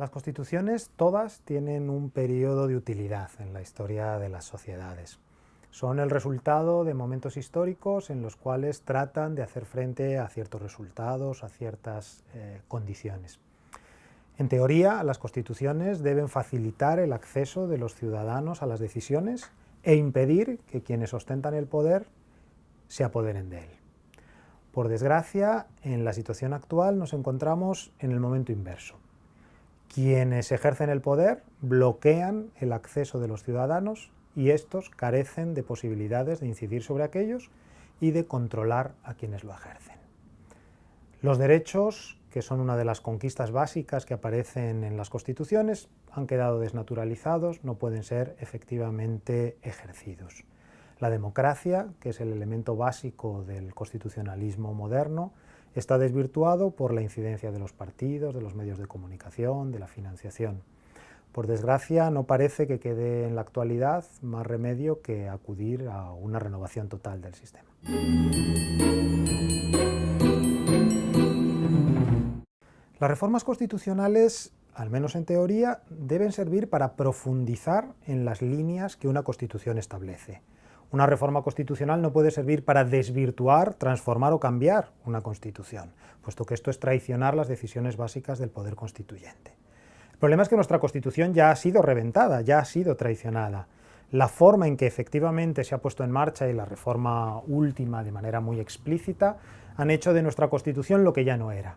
Las constituciones todas tienen un periodo de utilidad en la historia de las sociedades. Son el resultado de momentos históricos en los cuales tratan de hacer frente a ciertos resultados, a ciertas condiciones. En teoría, las constituciones deben facilitar el acceso de los ciudadanos a las decisiones e impedir que quienes ostentan el poder se apoderen de él. Por desgracia, en la situación actual nos encontramos en el momento inverso. Quienes ejercen el poder bloquean el acceso de los ciudadanos y estos carecen de posibilidades de incidir sobre aquellos y de controlar a quienes lo ejercen. Los derechos, que son una de las conquistas básicas que aparecen en las constituciones, han quedado desnaturalizados, no pueden ser efectivamente ejercidos. La democracia, que es el elemento básico del constitucionalismo moderno, está desvirtuado por la incidencia de los partidos, de los medios de comunicación, de la financiación. Por desgracia, no parece que quede en la actualidad más remedio que acudir a una renovación total del sistema. Las reformas constitucionales, al menos en teoría, deben servir para profundizar en las líneas que una Constitución establece. Una reforma constitucional no puede servir para desvirtuar, transformar o cambiar una Constitución, puesto que esto es traicionar las decisiones básicas del poder constituyente. El problema es que nuestra Constitución ya ha sido reventada, ya ha sido traicionada. La forma en que efectivamente se ha puesto en marcha y la reforma última de manera muy explícita han hecho de nuestra Constitución lo que ya no era.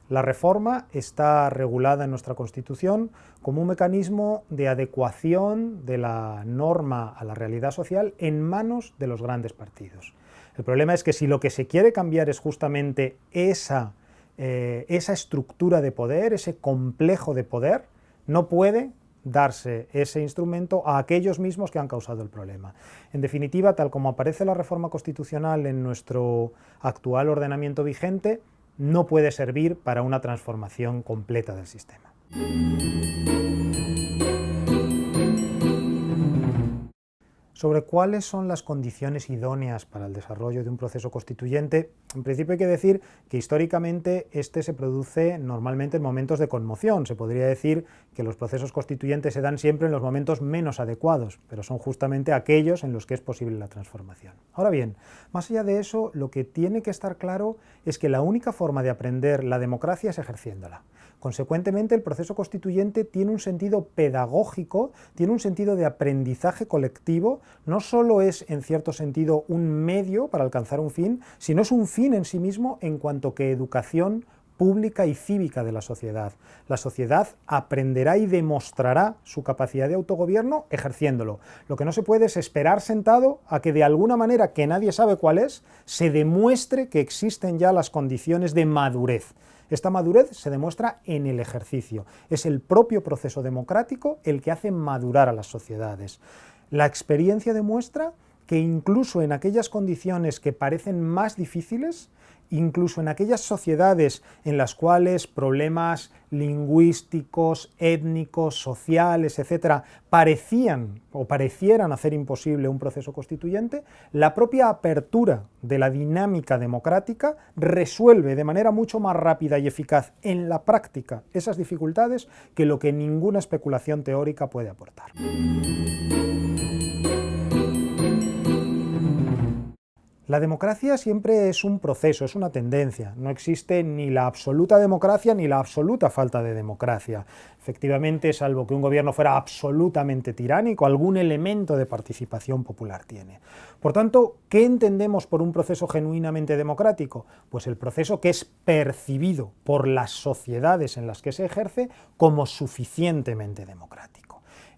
La reforma está regulada en nuestra Constitución como un mecanismo de adecuación de la norma a la realidad social en manos de los grandes partidos. El problema es que si lo que se quiere cambiar es justamente esa estructura de poder, ese complejo de poder, no puede darse ese instrumento a aquellos mismos que han causado el problema. En definitiva, tal como aparece la reforma constitucional en nuestro actual ordenamiento vigente, no puede servir para una transformación completa del sistema. Sobre cuáles son las condiciones idóneas para el desarrollo de un proceso constituyente, en principio hay que decir que históricamente este se produce normalmente en momentos de conmoción. Se podría decir que los procesos constituyentes se dan siempre en los momentos menos adecuados, pero son justamente aquellos en los que es posible la transformación. Ahora bien, más allá de eso, lo que tiene que estar claro es que la única forma de aprender la democracia es ejerciéndola. Consecuentemente, el proceso constituyente tiene un sentido pedagógico, tiene un sentido de aprendizaje colectivo. No solo es, en cierto sentido, un medio para alcanzar un fin, sino es un fin en sí mismo en cuanto que educación pública y cívica de la sociedad. La sociedad aprenderá y demostrará su capacidad de autogobierno ejerciéndolo. Lo que no se puede es esperar sentado a que de alguna manera, que nadie sabe cuál es, se demuestre que existen ya las condiciones de madurez. Esta madurez se demuestra en el ejercicio. Es el propio proceso democrático el que hace madurar a las sociedades. La experiencia demuestra que incluso en aquellas condiciones que parecen más difíciles, incluso en aquellas sociedades en las cuales problemas lingüísticos, étnicos, sociales, etcétera, parecieran hacer imposible un proceso constituyente, la propia apertura de la dinámica democrática resuelve de manera mucho más rápida y eficaz en la práctica esas dificultades que lo que ninguna especulación teórica puede aportar. La democracia siempre es un proceso, es una tendencia. No existe ni la absoluta democracia ni la absoluta falta de democracia. Efectivamente, salvo que un gobierno fuera absolutamente tiránico, algún elemento de participación popular tiene. Por tanto, ¿qué entendemos por un proceso genuinamente democrático? Pues el proceso que es percibido por las sociedades en las que se ejerce como suficientemente democrático.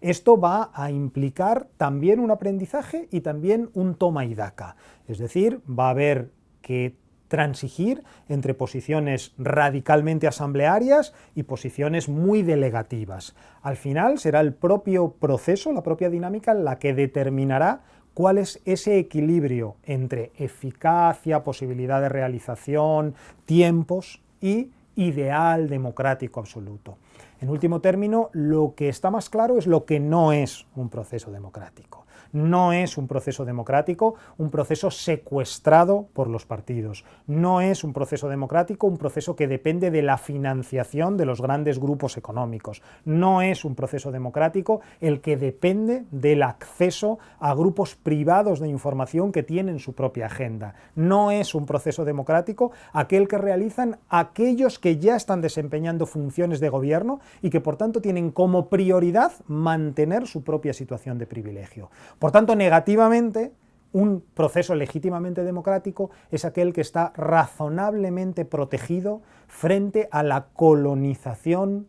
Esto va a implicar también un aprendizaje y también un toma y daca. Es decir, va a haber que transigir entre posiciones radicalmente asamblearias y posiciones muy delegativas. Al final será el propio proceso, la propia dinámica, la que determinará cuál es ese equilibrio entre eficacia, posibilidad de realización, tiempos y ideal democrático absoluto. En último término, lo que está más claro es lo que no es un proceso democrático. No es un proceso democrático, un proceso secuestrado por los partidos. No es un proceso democrático, un proceso que depende de la financiación de los grandes grupos económicos. No es un proceso democrático el que depende del acceso a grupos privados de información que tienen su propia agenda. No es un proceso democrático aquel que realizan aquellos que ya están desempeñando funciones de gobierno y que por tanto tienen como prioridad mantener su propia situación de privilegio. Por tanto, negativamente, un proceso legítimamente democrático es aquel que está razonablemente protegido frente a la colonización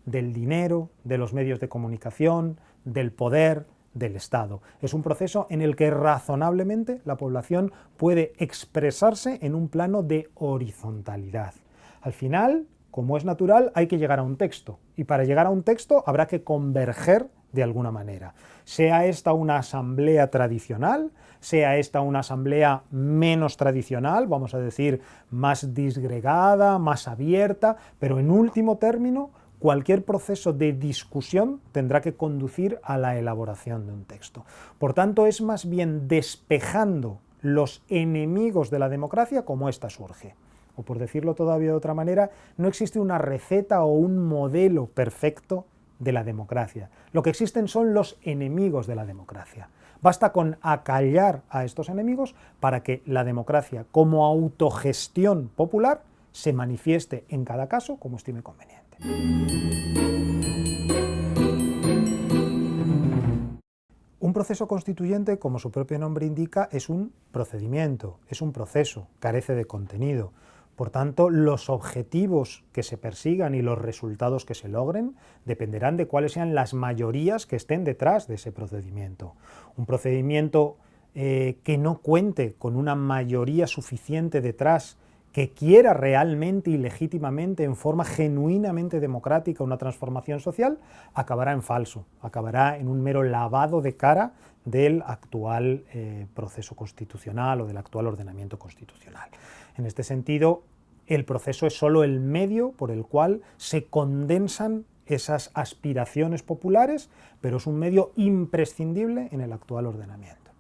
del dinero, de los medios de comunicación, del poder, del Estado. Es un proceso en el que razonablemente la población puede expresarse en un plano de horizontalidad. Al final, como es natural, hay que llegar a un texto, y para llegar a un texto habrá que converger de alguna manera. Sea esta una asamblea tradicional, sea esta una asamblea menos tradicional, vamos a decir más disgregada, más abierta, pero en último término, cualquier proceso de discusión tendrá que conducir a la elaboración de un texto. Por tanto, es más bien despejando los enemigos de la democracia como ésta surge. O por decirlo todavía de otra manera, no existe una receta o un modelo perfecto de la democracia. Lo que existen son los enemigos de la democracia. Basta con acallar a estos enemigos para que la democracia, como autogestión popular, se manifieste en cada caso como estime conveniente. Un proceso constituyente, como su propio nombre indica, es un procedimiento, es un proceso, carece de contenido. Por tanto, los objetivos que se persigan y los resultados que se logren dependerán de cuáles sean las mayorías que estén detrás de ese procedimiento. Un procedimiento que no cuente con una mayoría suficiente detrás, que quiera realmente y legítimamente, en forma genuinamente democrática, una transformación social, acabará en falso, acabará en un mero lavado de cara del actual proceso constitucional o del actual ordenamiento constitucional. En este sentido, el proceso es solo el medio por el cual se condensan esas aspiraciones populares, pero es un medio imprescindible en el actual ordenamiento.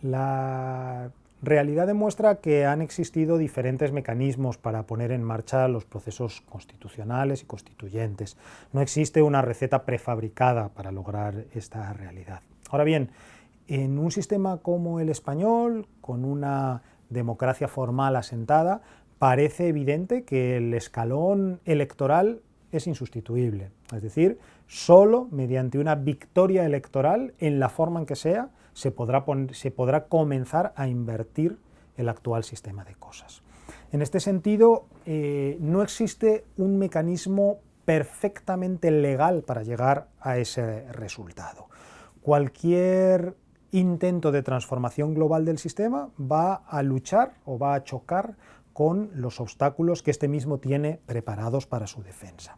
La realidad demuestra que han existido diferentes mecanismos para poner en marcha los procesos constitucionales y constituyentes. No existe una receta prefabricada para lograr esta realidad. Ahora bien, en un sistema como el español, con una democracia formal asentada, parece evidente que el escalón electoral es insustituible. Es decir, solo mediante una victoria electoral, en la forma en que sea, se podrá comenzar a invertir el actual sistema de cosas. En este sentido, no existe un mecanismo perfectamente legal para llegar a ese resultado. Cualquier intento de transformación global del sistema va a luchar o va a chocar con los obstáculos que este mismo tiene preparados para su defensa.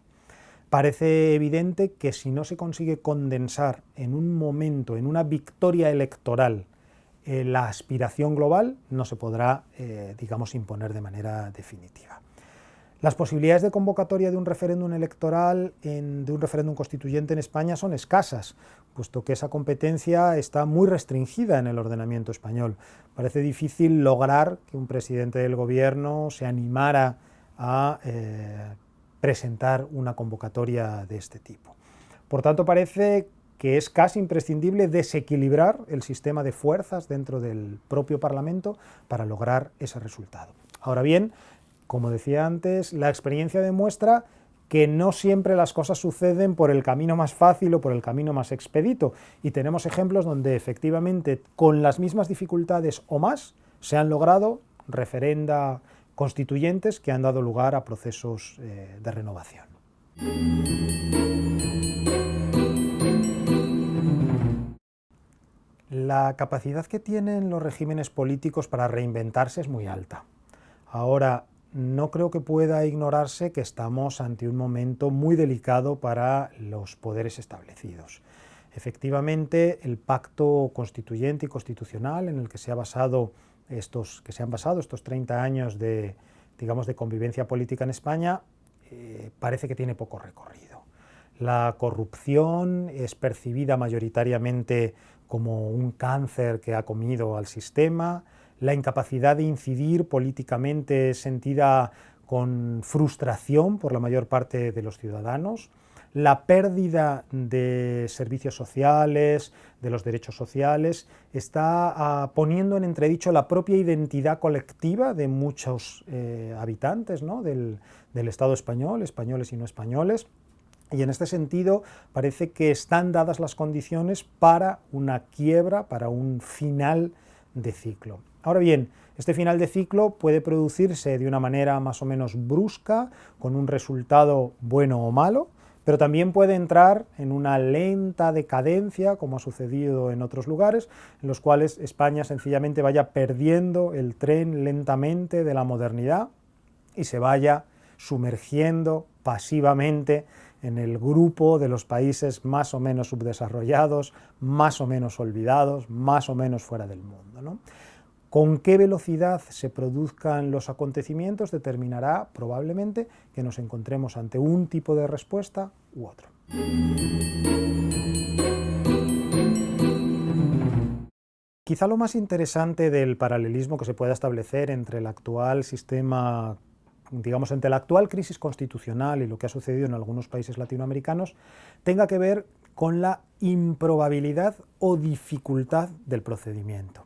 Parece evidente que si no se consigue condensar en un momento, en una victoria electoral, la aspiración global, no se podrá, digamos, imponer de manera definitiva. Las posibilidades de convocatoria de un referéndum electoral, de un referéndum constituyente en España son escasas, puesto que esa competencia está muy restringida en el ordenamiento español. Parece difícil lograr que un presidente del gobierno se animara a presentar una convocatoria de este tipo. Por tanto, parece que es casi imprescindible desequilibrar el sistema de fuerzas dentro del propio Parlamento para lograr ese resultado. Ahora bien, como decía antes, la experiencia demuestra que no siempre las cosas suceden por el camino más fácil o por el camino más expedito, y tenemos ejemplos donde efectivamente con las mismas dificultades o más se han logrado referenda constituyentes que han dado lugar a procesos de renovación. La capacidad que tienen los regímenes políticos para reinventarse es muy alta. Ahora, no creo que pueda ignorarse que estamos ante un momento muy delicado para los poderes establecidos. Efectivamente, el pacto constituyente y constitucional en el que se han basado estos 30 años de convivencia política en España, parece que tiene poco recorrido. La corrupción es percibida mayoritariamente como un cáncer que ha comido al sistema, la incapacidad de incidir políticamente es sentida con frustración por la mayor parte de los ciudadanos, la pérdida de servicios sociales, de los derechos sociales, está poniendo en entredicho la propia identidad colectiva de muchos habitantes, ¿no?, del Estado español, españoles y no españoles. Y en este sentido parece que están dadas las condiciones para una quiebra, para un final de ciclo. Ahora bien, este final de ciclo puede producirse de una manera más o menos brusca, con un resultado bueno o malo, pero también puede entrar en una lenta decadencia, como ha sucedido en otros lugares, en los cuales España sencillamente vaya perdiendo el tren lentamente de la modernidad y se vaya sumergiendo pasivamente en el grupo de los países más o menos subdesarrollados, más o menos olvidados, más o menos fuera del mundo, ¿no? Con qué velocidad se produzcan los acontecimientos determinará probablemente que nos encontremos ante un tipo de respuesta u otro. Quizá lo más interesante del paralelismo que se pueda establecer entre el actual sistema, digamos, entre la actual crisis constitucional y lo que ha sucedido en algunos países latinoamericanos, tenga que ver con la improbabilidad o dificultad del procedimiento.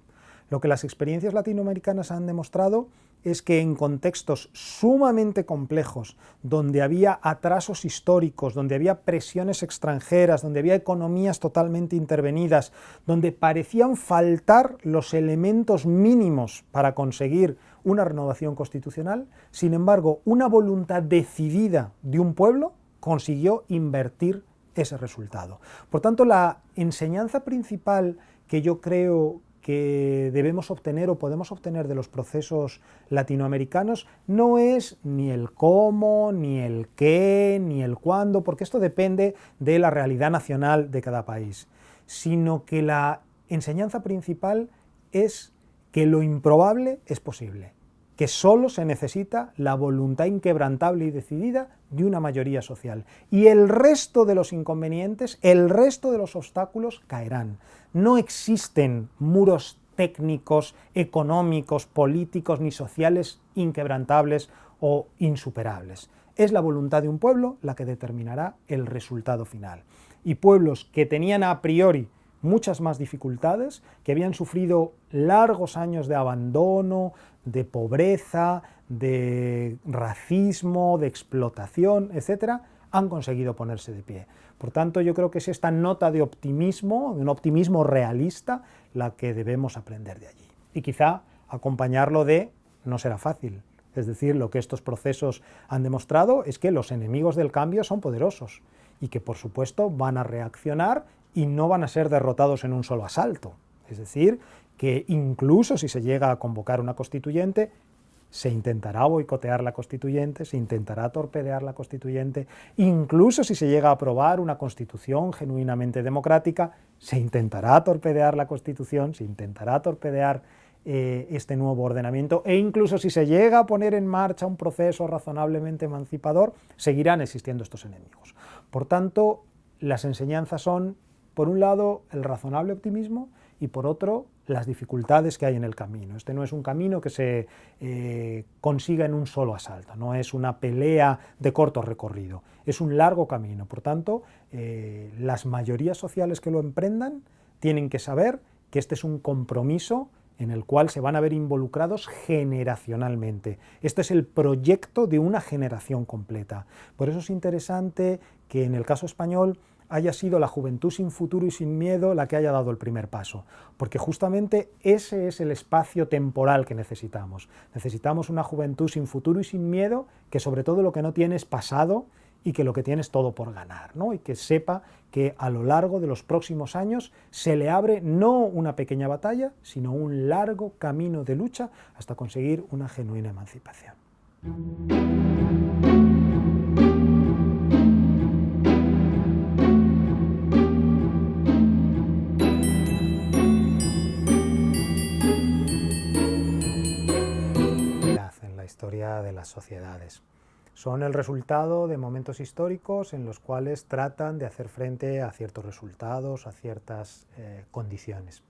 Lo que las experiencias latinoamericanas han demostrado es que en contextos sumamente complejos, donde había atrasos históricos, donde había presiones extranjeras, donde había economías totalmente intervenidas, donde parecían faltar los elementos mínimos para conseguir una renovación constitucional, sin embargo, una voluntad decidida de un pueblo consiguió invertir ese resultado. Por tanto, la enseñanza principal que yo creo que debemos obtener o podemos obtener de los procesos latinoamericanos no es ni el cómo, ni el qué, ni el cuándo, porque esto depende de la realidad nacional de cada país, sino que la enseñanza principal es que lo improbable es posible, que solo se necesita la voluntad inquebrantable y decidida de una mayoría social. Y el resto de los inconvenientes, el resto de los obstáculos caerán. No existen muros técnicos, económicos, políticos ni sociales inquebrantables o insuperables. Es la voluntad de un pueblo la que determinará el resultado final. Y pueblos que tenían a priori muchas más dificultades, que habían sufrido largos años de abandono, de pobreza, de racismo, de explotación, etc., han conseguido ponerse de pie. Por tanto, yo creo que es esta nota de optimismo, de un optimismo realista, la que debemos aprender de allí. Y quizá acompañarlo de no será fácil. Es decir, lo que estos procesos han demostrado es que los enemigos del cambio son poderosos y que, por supuesto, van a reaccionar y no van a ser derrotados en un solo asalto. Es decir, que incluso si se llega a convocar una constituyente, se intentará boicotear la constituyente, se intentará torpedear la constituyente, incluso si se llega a aprobar una constitución genuinamente democrática, se intentará torpedear la constitución, se intentará torpedear este nuevo ordenamiento, e incluso si se llega a poner en marcha un proceso razonablemente emancipador, seguirán existiendo estos enemigos. Por tanto, las enseñanzas son, por un lado, el razonable optimismo y por otro, las dificultades que hay en el camino. Este no es un camino que se consiga en un solo asalto, no es una pelea de corto recorrido, es un largo camino. Por tanto, las mayorías sociales que lo emprendan tienen que saber que este es un compromiso en el cual se van a ver involucrados generacionalmente. Este es el proyecto de una generación completa. Por eso es interesante que en el caso español haya sido la Juventud Sin Futuro y Sin Miedo la que haya dado el primer paso, porque justamente ese es el espacio temporal que necesitamos. Necesitamos una juventud sin futuro y sin miedo, que sobre todo lo que no tiene es pasado y que lo que tiene es todo por ganar, ¿no? Y que sepa que a lo largo de los próximos años se le abre no una pequeña batalla, sino un largo camino de lucha hasta conseguir una genuina emancipación. En la historia de las sociedades. Son el resultado de momentos históricos en los cuales tratan de hacer frente a ciertos resultados, a ciertas condiciones.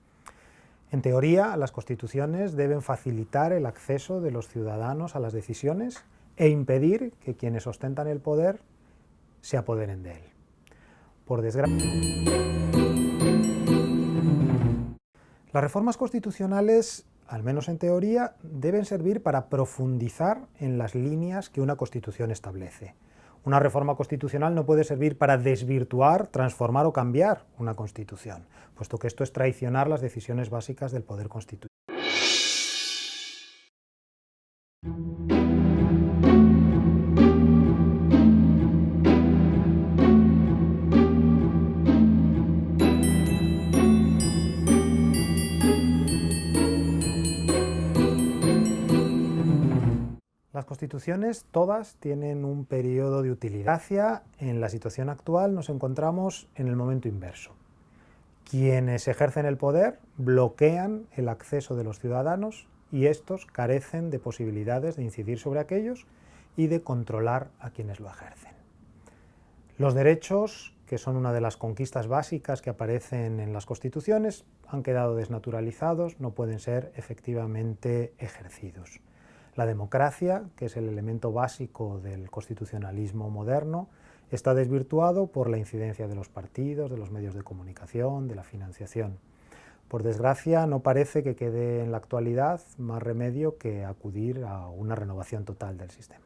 En teoría, las constituciones deben facilitar el acceso de los ciudadanos a las decisiones e impedir que quienes ostentan el poder se apoderen de él. Por desgracia, las reformas constitucionales, al menos en teoría, deben servir para profundizar en las líneas que una Constitución establece. Una reforma constitucional no puede servir para desvirtuar, transformar o cambiar una Constitución, puesto que esto es traicionar las decisiones básicas del poder constitucional. Las constituciones todas tienen un periodo de utilidad. En la situación actual nos encontramos en el momento inverso. Quienes ejercen el poder bloquean el acceso de los ciudadanos y estos carecen de posibilidades de incidir sobre aquellos y de controlar a quienes lo ejercen. Los derechos, que son una de las conquistas básicas que aparecen en las constituciones, han quedado desnaturalizados, no pueden ser efectivamente ejercidos. La democracia, que es el elemento básico del constitucionalismo moderno, está desvirtuado por la incidencia de los partidos, de los medios de comunicación, de la financiación. Por desgracia, no parece que quede en la actualidad más remedio que acudir a una renovación total del sistema.